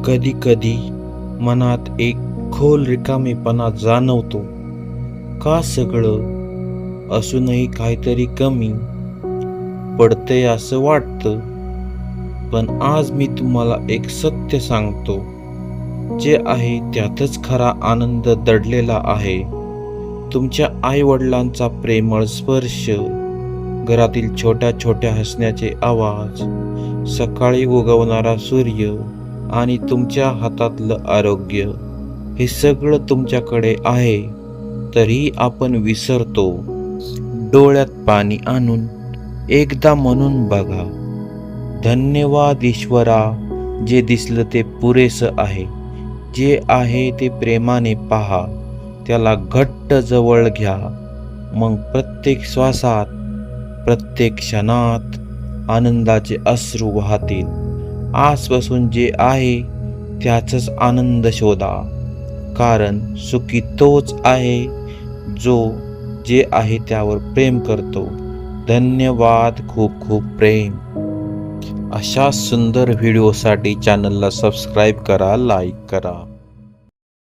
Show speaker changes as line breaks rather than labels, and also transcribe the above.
कधी कधी मनात एक खोल रिकामेपणा जाणवतो. का सगळं असूनही काहीतरी कमी पडतंय असं वाटतं. पण आज मी तुम्हाला एक सत्य सांगतो, जे आहे त्यातच खरा आनंद दडलेला आहे. तुमच्या आई वडिलांचा प्रेमळ स्पर्श, घरातील छोट्या छोट्या हसण्याचे आवाज, सकाळी उगवणारा सूर्य आणि तुमच्या हातातलं आरोग्य, हे सगळं तुमच्याकडे आहे तरीही आपण विसरतो. डोळ्यात पाणी आणून एकदा म्हणून बघा, धन्यवाद ईश्वरा, जे दिसलं ते पुरेसं आहे. जे आहे ते प्रेमाने पहा, त्याला घट्ट जवळ घ्या. मग प्रत्येक श्वासात, प्रत्येक क्षणात आनंदाचे अश्रू वाहतील. आजपासून जे आहे त्याचाच आनंद शोधा, कारण सुखी तोच आहे जो जे आहे त्यावर प्रेम करतो. धन्यवाद, खूप खूप प्रेम. अशा सुंदर व्हिडिओसाठी चॅनलला सबस्क्राईब करा, लाईक करा.